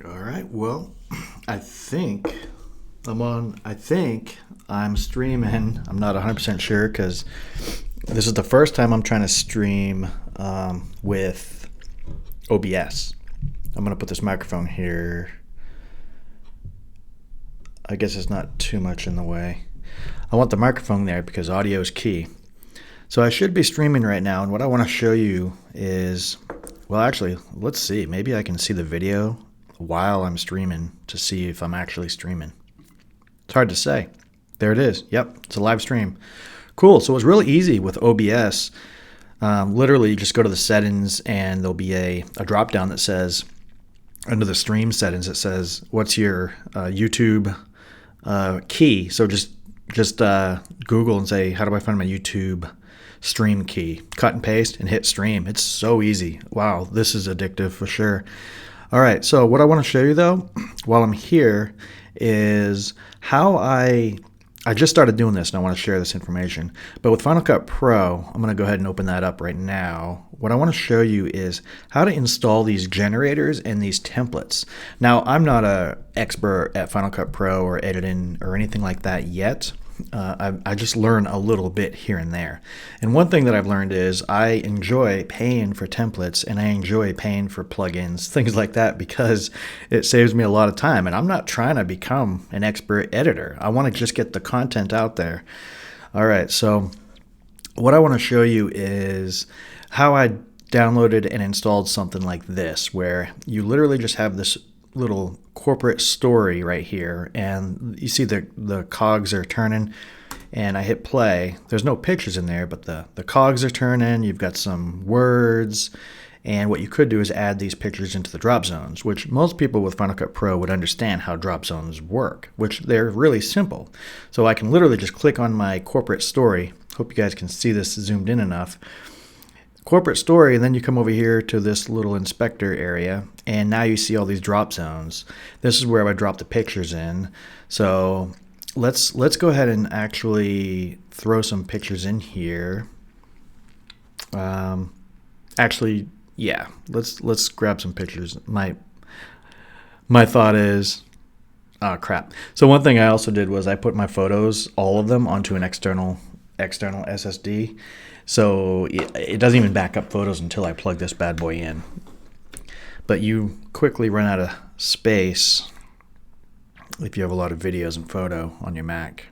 All right. Well, I think I think I'm streaming. I'm not 100% sure because this is the first time I'm trying to stream with OBS. I'm going to put this microphone here. I guess it's not too much in the way. I want the microphone there because audio is key. So I should be streaming right now, and what I want to show you is, well, actually, let's see. Maybe I can see the video while I'm streaming to see if I'm actually streaming. It's hard to say. There it is. Yep, it's a live stream. Cool. So it's really easy with OBS. Literally, you just go to the settings, and there'll be a drop down that says, under the stream settings, it says, what's your YouTube key? So just Google and say, how do I find my YouTube stream key? Cut and paste and hit stream. It's so easy. Wow, this is addictive for sure. All right, so what I want to show you though, while I'm here, is how I just started doing this and I want to share this information. But with Final Cut Pro, I'm going to go ahead and open that up right now. What I want to show you is how to install these generators and these templates. Now, I'm not an expert at Final Cut Pro or editing or anything like that yet. I just learn a little bit here and there. And one thing that I've learned is I enjoy paying for templates and I enjoy paying for plugins, things like that, because it saves me a lot of time. And I'm not trying to become an expert editor. I want to just get the content out there. All right, so what I want to show you is how I downloaded and installed something like this, where you literally just have this little corporate story right here, and you see the cogs are turning, and I hit play. There's no pictures in there, but the cogs are turning. You've got some words, and what you could do is add these pictures into the drop zones, which most people with Final Cut Pro would understand how drop zones work, which they're really simple. So I can literally just click on my corporate story. Hope you guys can see this zoomed in enough. Corporate story, and then you come over here to this little inspector area, and now you see all these drop zones. This is where I drop the pictures in. So let's go ahead and actually throw some pictures in here. Actually, yeah, let's grab some pictures. My thought is, oh crap. So one thing I also did was I put my photos, all of them, onto an external SSD. So it doesn't even back up photos until I plug this bad boy in. But you quickly run out of space if you have a lot of videos and photo on your Mac.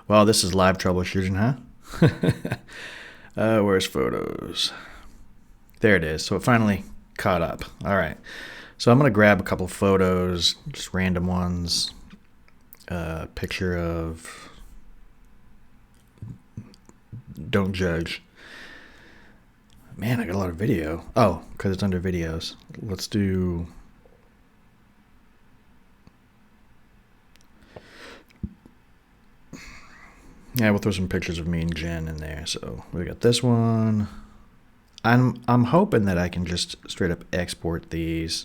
Well, this is live troubleshooting, huh? Where's photos? There it is. So it finally caught up. All right. So I'm going to grab a couple photos, just random ones. Picture of... Don't judge. Man, I got a lot of video. Oh, because it's under videos. Let's do... Yeah, we'll throw some pictures of me and Jen in there. So we got this one. I'm hoping that I can just straight up export these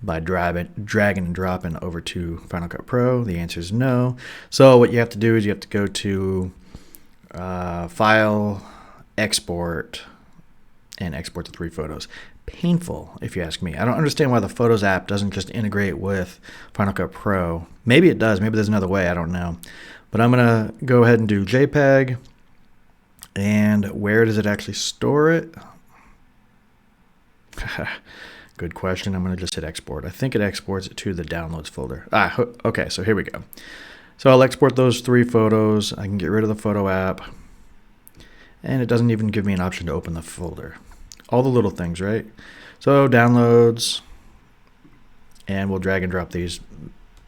by dragging and dropping over to Final Cut Pro. The answer is no. So what you have to do is you have to go to File, Export, and export the 3 photos. Painful, if you ask me. I don't understand why the Photos app doesn't just integrate with Final Cut Pro. Maybe it does. Maybe there's another way. I don't know. But I'm going to go ahead and do JPEG. And where does it actually store it? Good question. I'm going to just hit export. I think it exports it to the downloads folder. Okay, so here we go. So I'll export those 3 photos. I can get rid of the photo app. And it doesn't even give me an option to open the folder. All the little things, right? So downloads. And we'll drag and drop these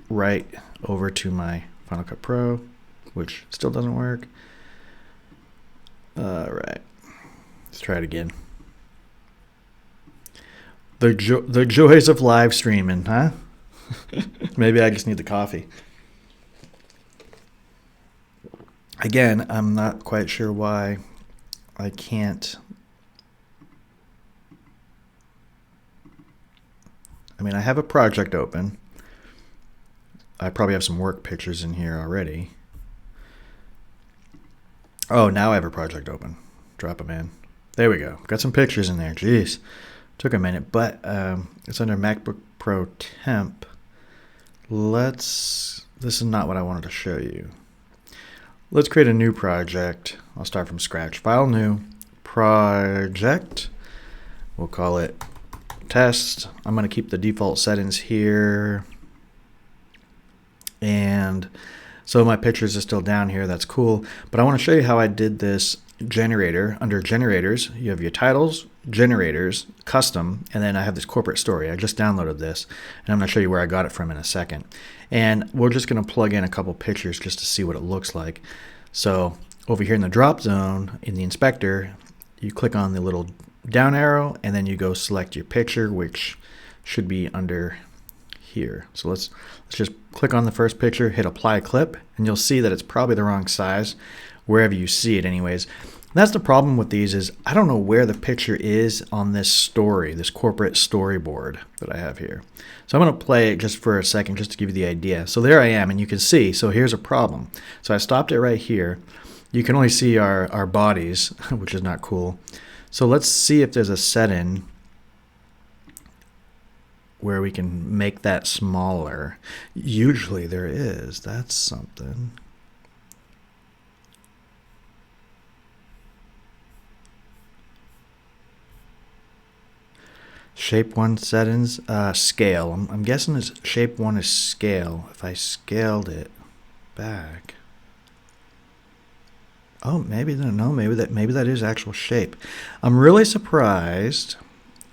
right over to my Final Cut Pro, which still doesn't work. All right. Let's try it again. The joys of live streaming, huh? Maybe I just need the coffee. Again, I'm not quite sure why I can't. I mean, I have a project open. I probably have some work pictures in here already. Oh, now I have a project open. Drop them in. There we go. Got some pictures in there. Jeez. Took a minute, but it's under MacBook Pro Temp. This is not what I wanted to show you. Let's create a new project. I'll start from scratch. File, new, project. We'll call it test. I'm going to keep the default settings here. And so my pictures are still down here. That's cool. But I want to show you how I did this generator. Under generators, you have your titles, generators, custom, and then I have this corporate story. I just downloaded this, and I'm going to show you where I got it from in a second. And we're just going to plug in a couple pictures just to see what it looks like. So over here in the drop zone, in the inspector, you click on the little down arrow, and then you go select your picture, which should be under here. So let's just click on the first picture, hit apply clip, and you'll see that it's probably the wrong size wherever you see it anyways. That's the problem with these, is I don't know where the picture is on this story, this corporate storyboard that I have here. So I'm going to play it just for a second just to give you the idea. So there I am, and you can see, so here's a problem. So I stopped it right here. You can only see our bodies, which is not cool. So let's see if there's a setting where we can make that smaller. Usually there is. That's something. Shape 1 settings, scale. I'm guessing it's shape 1 is scale. If I scaled it back. Oh, maybe no, maybe that is actual shape. I'm really surprised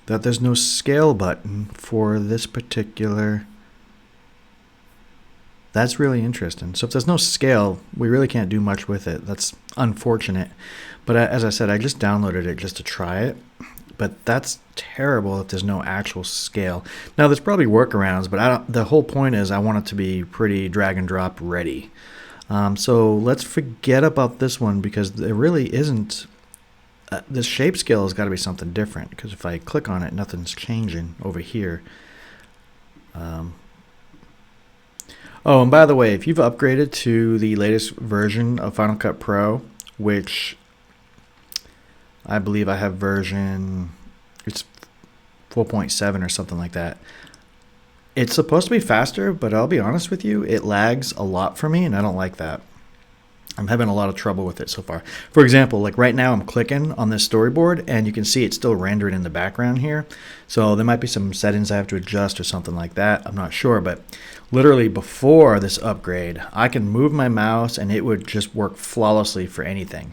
that there's no scale button for this particular. That's really interesting. So if there's no scale, we really can't do much with it. That's unfortunate. But as I said, I just downloaded it just to try it. But that's terrible if there's no actual scale. Now, there's probably workarounds, but the whole point is I want it to be pretty drag and drop ready. So let's forget about this one, because there really isn't. This shape scale has got to be something different, because if I click on it, nothing's changing over here. Oh, and by the way, if you've upgraded to the latest version of Final Cut Pro, which I believe I have version, it's 4.7 or something like that. It's supposed to be faster, but I'll be honest with you, it lags a lot for me, and I don't like that. I'm having a lot of trouble with it so far. For example, like right now I'm clicking on this storyboard, and you can see it's still rendering in the background here. So there might be some settings I have to adjust or something like that. I'm not sure, but literally before this upgrade, I can move my mouse and it would just work flawlessly for anything.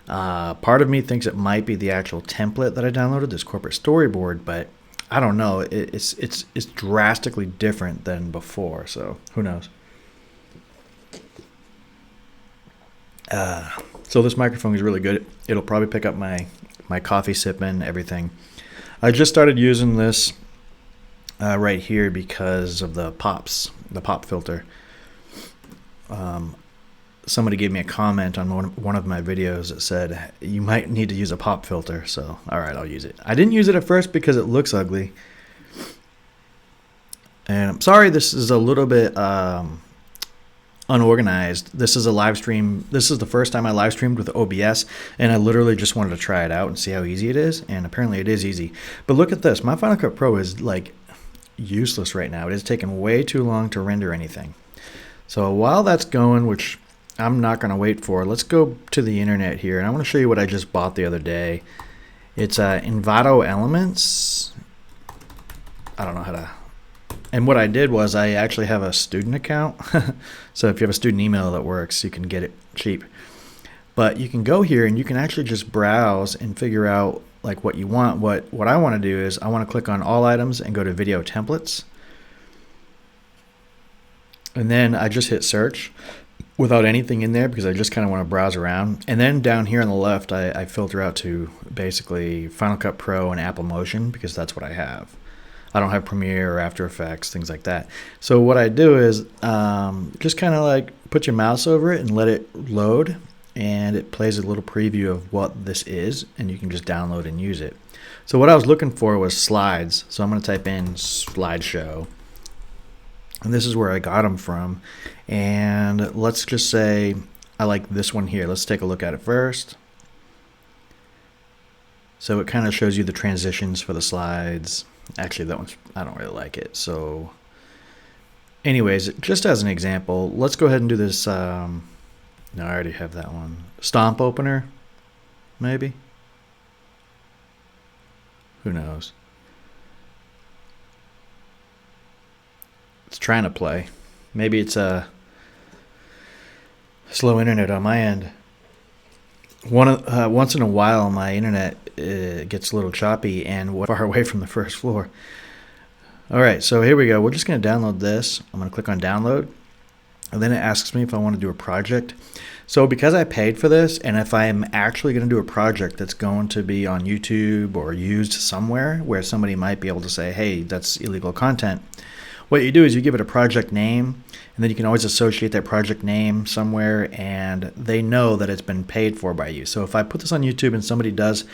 Part of me thinks it might be the actual template that I downloaded, this corporate storyboard, but I don't know. It's drastically different than before, so who knows. So this microphone is really good. It'll probably pick up my coffee sipping, everything. I just started using this right here because of the pop filter. Somebody gave me a comment on one of my videos that said you might need to use a pop filter, so all right, I'll use it. I didn't use it at first because it looks ugly, and I'm sorry this is a little bit unorganized. This is a live stream. This is the first time I live streamed with OBS, and I literally just wanted to try it out and see how easy it is, and apparently it is easy. But look at this. My Final Cut Pro is like useless right now. It is taking way too long to render anything. So while that's going, which I'm not going to wait for, let's go to the internet here, and I want to show you what I just bought the other day. It's Envato Elements. I don't know how to. And what I did was I actually have a student account. So if you have a student email that works, you can get it cheap. But you can go here and you can actually just browse and figure out like what you want. What I want to do is I want to click on all items and go to video templates. And then I just hit search without anything in there because I just kind of want to browse around. And then down here on the left, I filter out to basically Final Cut Pro and Apple Motion because that's what I have. I don't have Premiere or After Effects, things like that. So what I do is just kind of like put your mouse over it and let it load, and it plays a little preview of what this is, and you can just download and use it. So what I was looking for was slides, so I'm going to type in slideshow, and this is where I got them from. And let's just say I like this one here. Let's take a look at it first. So it kind of shows you the transitions for the slides. Actually, that one's, I don't really like it. So anyways, just as an example, let's go ahead and do this. No, I already have that one. Stomp opener, maybe? Who knows? It's trying to play. Maybe it's a slow internet on my end. Once in a while, my internet gets a little choppy and far away from the first floor. All right, so here we go. We're just going to download this. I'm going to click on download, and then it asks me if I want to do a project. So because I paid for this, and if I'm actually going to do a project that's going to be on YouTube or used somewhere where somebody might be able to say, hey, that's illegal content, what you do is you give it a project name, and then you can always associate that project name somewhere, and they know that it's been paid for by you. So if I put this on YouTube and somebody does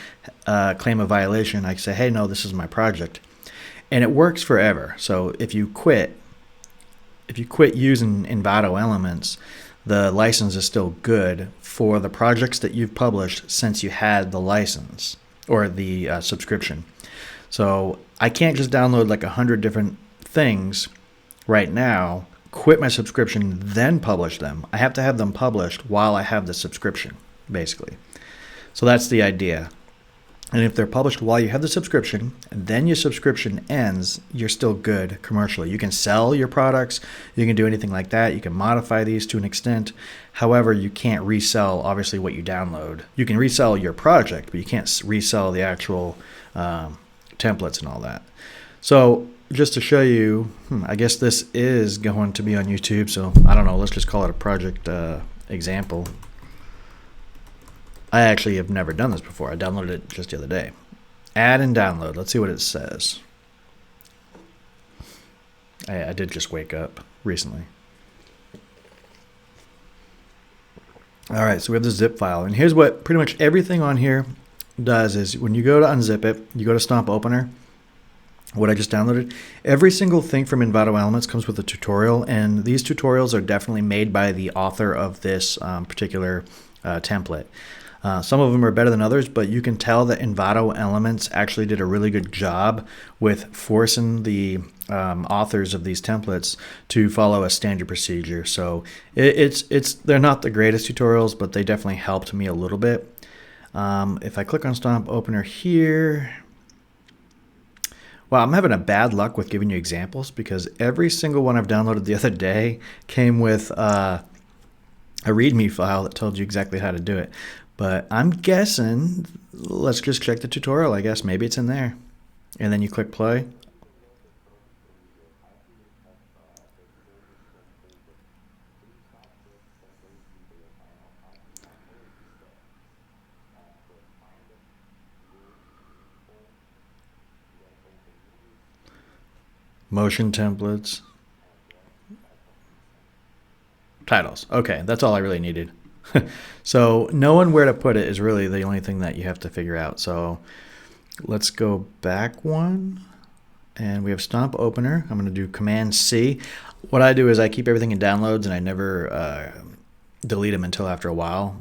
claim a violation, I can say, hey, no, this is my project. And it works forever. So if you quit using Envato Elements, the license is still good for the projects that you've published since you had the license or the subscription. So I can't just download like 100 different things right now, quit my subscription, then publish them. I have to have them published while I have the subscription, basically. So that's the idea. And if they're published while you have the subscription, and then your subscription ends, you're still good commercially. You can sell your products, you can do anything like that, you can modify these to an extent. However, you can't resell, obviously, what you download. You can resell your project, but you can't resell the actual templates and all that. So just to show you, I guess this is going to be on YouTube, so I don't know, let's just call it a project example. I actually have never done this before. I downloaded it just the other day. Add and download. Let's see what it says. I did just wake up recently. All right, so we have the zip file, and here's what pretty much everything on here does is when you go to unzip it, you go to Stomp Opener, what I just downloaded, every single thing from Envato Elements comes with a tutorial, and these tutorials are definitely made by the author of this particular template. Some of them are better than others, but you can tell that Envato Elements actually did a really good job with forcing the authors of these templates to follow a standard procedure. So they're not the greatest tutorials, but they definitely helped me a little bit. If I click on Stomp Opener here, well, I'm having a bad luck with giving you examples because every single one I've downloaded the other day came with a README file that told you exactly how to do it. But I'm guessing, let's just check the tutorial, I guess. Maybe it's in there. And then you click play. Motion templates. Titles. Okay, that's all I really needed. So knowing where to put it is really the only thing that you have to figure out. So let's go back one, and we have Stomp Opener. I'm going to do Command C. What I do is I keep everything in downloads, and I never delete them until after a while.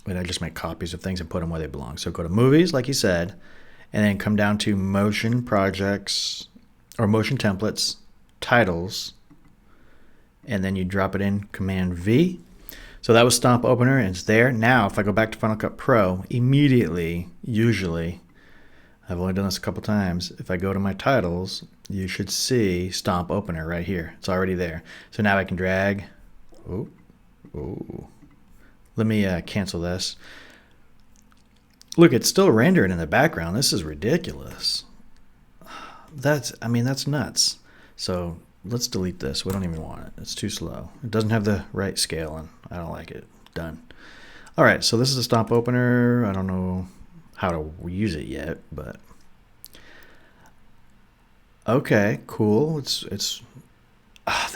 And I just make copies of things and put them where they belong. So go to Movies, like you said, and then come down to Motion Projects or Motion Templates, Titles, and then you drop it in Command V. So that was Stomp Opener, and it's there. Now, if I go back to Final Cut Pro, immediately, usually, I've only done this a couple times, if I go to my titles, you should see Stomp Opener right here. It's already there. So now I can drag. Oh. Let me cancel this. Look, it's still rendering in the background. This is ridiculous. That's nuts. So let's delete this. We don't even want it. It's too slow. It doesn't have the right scale, and I don't like it. Done. All right, so this is a Stomp Opener. I don't know how to use it yet, but okay, cool. There's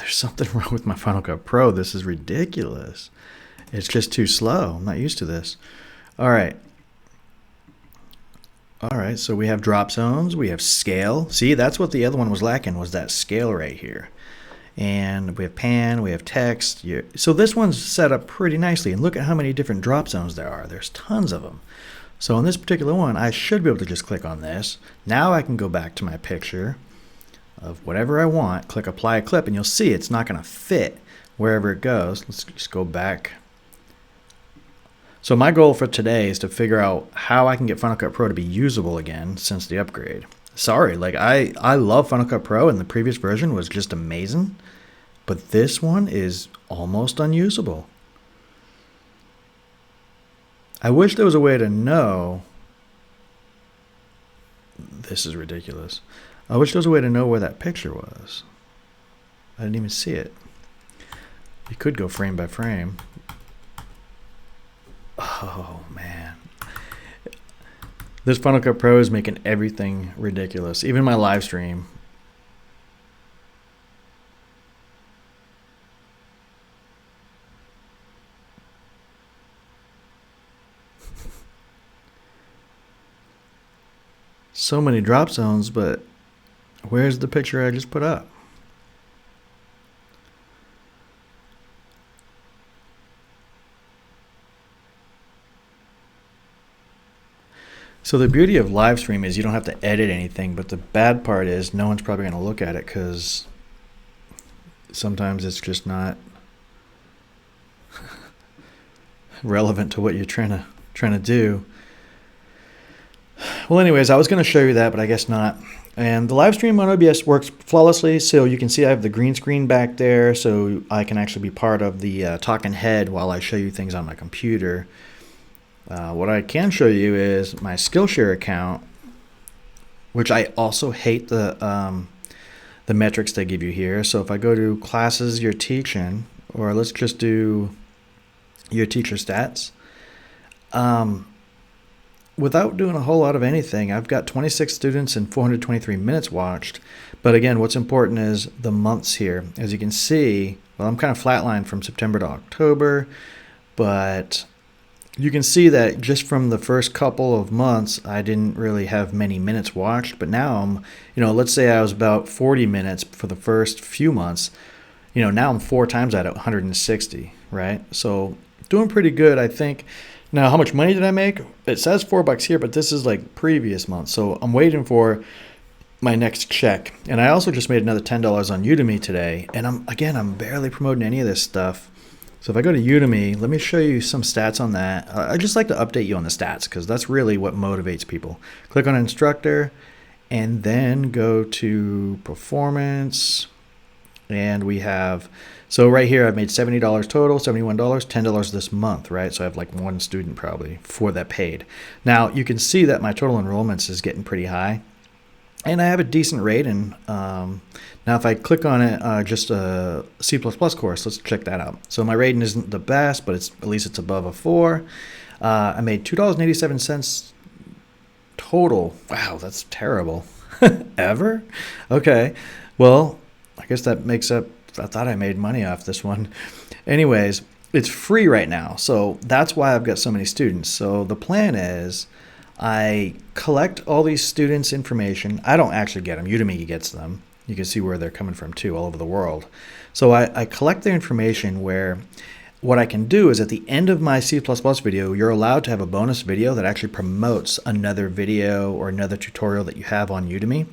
something wrong with my Final Cut Pro. This is ridiculous. It's just too slow. I'm not used to this. All right. All right, so we have drop zones, we have scale. See, that's what the other one was lacking, was that scale right here. And we have pan, we have text. So this one's set up pretty nicely. And look at how many different drop zones there are. There's tons of them. So on this particular one, I should be able to just click on this. Now I can go back to my picture of whatever I want, click apply a clip, and you'll see it's not going to fit wherever it goes. Let's just go back. So my goal for today is to figure out how I can get Final Cut Pro to be usable again since the upgrade. Sorry, like I love Final Cut Pro, and the previous version was just amazing, but this one is almost unusable. I wish there was a way to know. This is ridiculous. I wish there was a way to know where that picture was. I didn't even see it. You could go frame by frame. Oh, man. This Final Cut Pro is making everything ridiculous. Even my live stream. So many drop zones, but where's the picture I just put up? So the beauty of live stream is you don't have to edit anything, but the bad part is no one's probably going to look at it because sometimes it's just not relevant to what you're trying to do. Well, anyways, I was going to show you that, but I guess not. And the live stream on OBS works flawlessly, so you can see I have the green screen back there, so I can actually be part of the talking head while I show you things on my computer. What I can show you is my Skillshare account, which I also hate the metrics they give you here. So if I go to classes you're teaching, or let's just do your teacher stats, without doing a whole lot of anything, I've got 26 students and 423 minutes watched. But again, what's important is the months here. As you can see, well, I'm kind of flatlined from September to October, but you can see that just from the first couple of months, I didn't really have many minutes watched. But now I'm, let's say I was about 40 minutes for the first few months. Now I'm 4 times that at 160, right? So doing pretty good, I think. Now, how much money did I make? It says $4 here, but this is like previous month. So I'm waiting for my next check. And I also just made another $10 on Udemy today. And I'm barely promoting any of this stuff. So if I go to Udemy, let me show you some stats on that. I just like to update you on the stats because that's really what motivates people. Click on instructor and then go to performance. And we have, so right here I've made $70 total, $71, $10 this month, right? So I have like one student probably for that paid. Now you can see that my total enrollments is getting pretty high. And I have a decent rating. Now if I click on it, just a C++ course, let's check that out. So my rating isn't the best, but at least it's above a 4. I made $2.87 total. Wow, that's terrible. Ever? Okay, well, I guess that makes up, I thought I made money off this one. Anyways, it's free right now. So that's why I've got so many students. So the plan is I collect all these students' information. I don't actually get them. Udemy gets them. You can see where they're coming from too, all over the world. So I collect their information where what I can do is at the end of my C++ video, you're allowed to have a bonus video that actually promotes another video or another tutorial that you have on Udemy.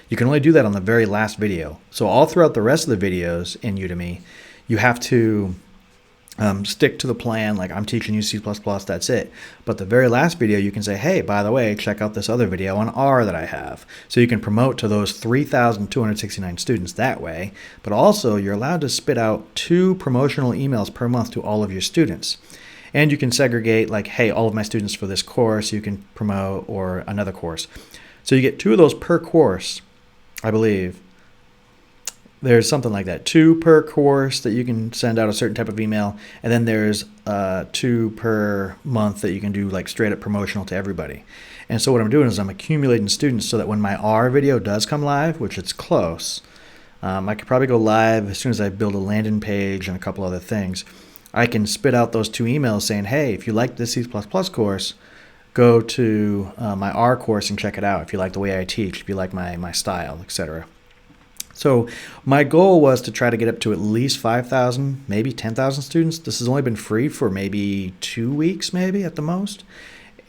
You can only do that on the very last video. So all throughout the rest of the videos in Udemy, you have to stick to the plan, like I'm teaching you C++, that's it. But the very last video, you can say, hey, by the way, check out this other video on R that I have. So you can promote to those 3,269 students that way. But also, you're allowed to spit out 2 promotional emails per month to all of your students. And you can segregate, like, hey, all of my students for this course, you can promote, or another course. So you get 2 of those per course, I believe. There's something like that, 2 per course that you can send out a certain type of email, and then there's 2 per month that you can do like straight up promotional to everybody. And so what I'm doing is I'm accumulating students so that when my R video does come live, which it's close, I could probably go live as soon as I build a landing page and a couple other things. I can spit out those 2 emails saying, hey, if you like this C++ course, go to my R course and check it out. If you like the way I teach, if you like my style, etc. So my goal was to try to get up to at least 5,000, maybe 10,000 students. This has only been free for maybe 2 weeks, maybe at the most.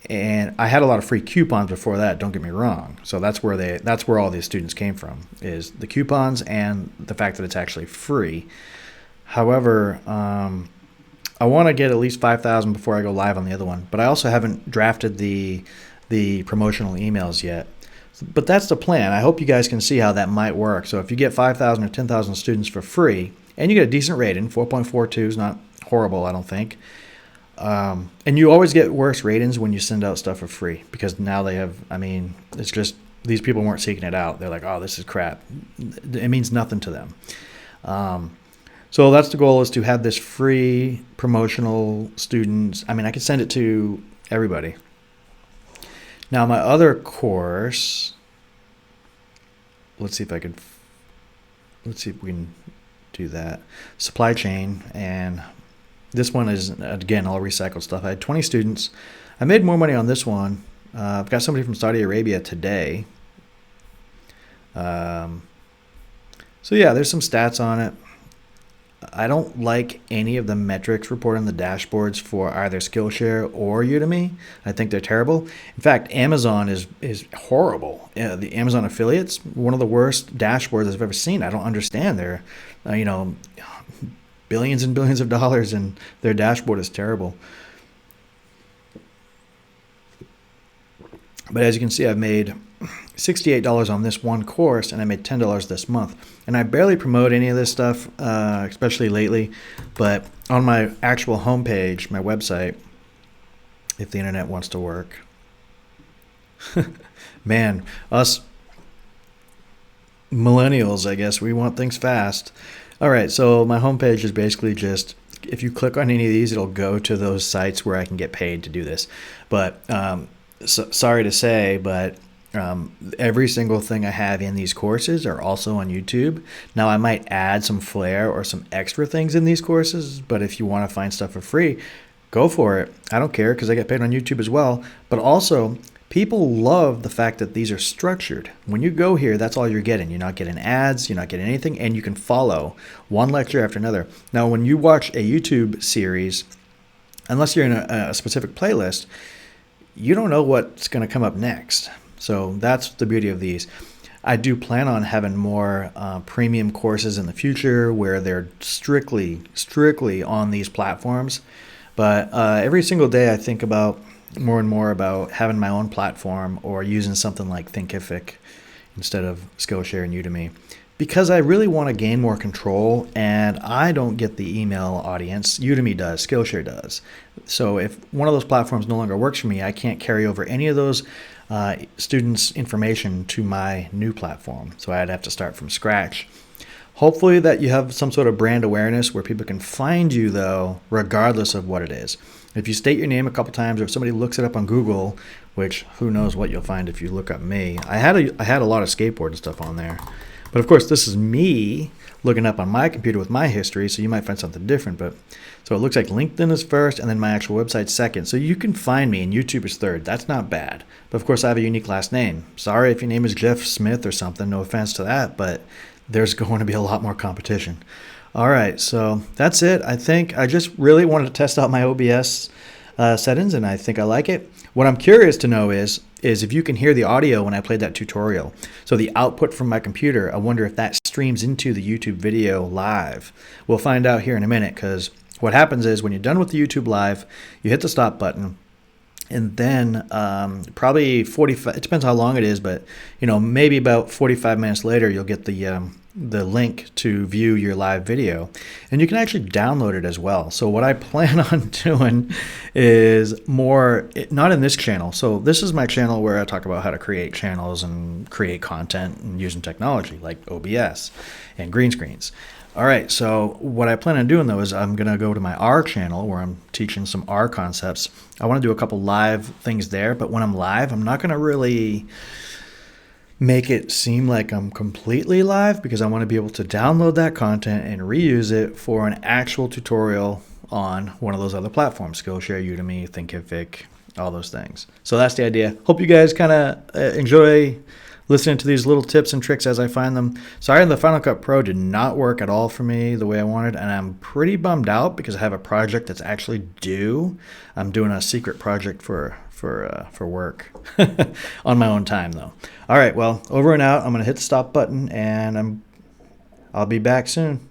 And I had a lot of free coupons before that, don't get me wrong. So that's where all these students came from, is the coupons and the fact that it's actually free. However, I want to get at least 5,000 before I go live on the other one, but I also haven't drafted the promotional emails yet. But that's the plan. I hope you guys can see how that might work. So if you get 5,000 or 10,000 students for free, and you get a decent rating, 4.42 is not horrible, I don't think. And you always get worse ratings when you send out stuff for free, because now they have, I mean, it's just, these people weren't seeking it out. They're like, oh, this is crap. It means nothing to them. So that's the goal, is to have this free promotional students. I mean, I could send it to everybody. Now my other course, let's see if we can do that. Supply chain, and this one is, again, all recycled stuff. I had 20 students. I made more money on this one. I've got somebody from Saudi Arabia today. So yeah, there's some stats on it. I don't like any of the metrics reported on the dashboards for either Skillshare or Udemy. I think they're terrible. In fact, Amazon is horrible. The Amazon affiliates, one of the worst dashboards I've ever seen. I don't understand. They're, billions and billions of dollars, and their dashboard is terrible. But as you can see, I've made $68 on this one course, and I made $10 this month. And I barely promote any of this stuff, especially lately. But on my actual homepage, my website, if the internet wants to work, man, us millennials, I guess, we want things fast. All right, so my homepage is basically just, if you click on any of these, it'll go to those sites where I can get paid to do this. But sorry to say, but every single thing I have in these courses are also on YouTube. Now, I might add some flair or some extra things in these courses, but if you want to find stuff for free, go for it. I don't care, because I get paid on YouTube as well. But also, people love the fact that these are structured. When you go here, that's all you're getting. You're not getting ads, you're not getting anything, and you can follow one lecture after another. Now, when you watch a YouTube series, unless you're in a specific playlist, you don't know what's going to come up next. So that's the beauty of these. I do plan on having more premium courses in the future where they're strictly on these platforms. But every single day I think about more and more about having my own platform, or using something like Thinkific instead of Skillshare and Udemy, because I really want to gain more control, and I don't get the email audience. Udemy does, Skillshare does. So if one of those platforms no longer works for me, I can't carry over any of those students' information to my new platform. So I'd have to start from scratch. Hopefully that you have some sort of brand awareness where people can find you, though, regardless of what it is. If you state your name a couple times, or if somebody looks it up on Google, which who knows what you'll find if you look up me. I had a lot of skateboard and stuff on there. But of course, this is me looking up on my computer with my history, so you might find something different. But so it looks like LinkedIn is first, and then my actual website second. So you can find me, and YouTube is third. That's not bad. But of course, I have a unique last name. Sorry if your name is Jeff Smith or something. No offense to that, but there's going to be a lot more competition. All right, so that's it. I think I just really wanted to test out my OBS settings, and I think I like it. What I'm curious to know is if you can hear the audio when I played that tutorial. So the output from my computer, I wonder if that streams into the YouTube video live. We'll find out here in a minute, because what happens is when you're done with the YouTube live, you hit the stop button, and then probably 45, it depends how long it is, but maybe about 45 minutes later, you'll get the link to view your live video, and you can actually download it as well. So what I plan on doing is more, not in this channel. So this is my channel where I talk about how to create channels and create content and using technology like OBS and green screens. All right, so what I plan on doing, though, is I'm going to go to my R channel where I'm teaching some R concepts. I want to do a couple live things there, but when I'm live, I'm not going to really make it seem like I'm completely live, because I want to be able to download that content and reuse it for an actual tutorial on one of those other platforms, Skillshare, Udemy, Thinkific, all those things. So that's the idea. Hope you guys kind of enjoy listening to these little tips and tricks as I find them. Sorry, the Final Cut Pro did not work at all for me the way I wanted, and I'm pretty bummed out because I have a project that's actually due. I'm doing a secret project for for work on my own time though. All right, well, over and out. I'm gonna hit the stop button, and I'll be back soon.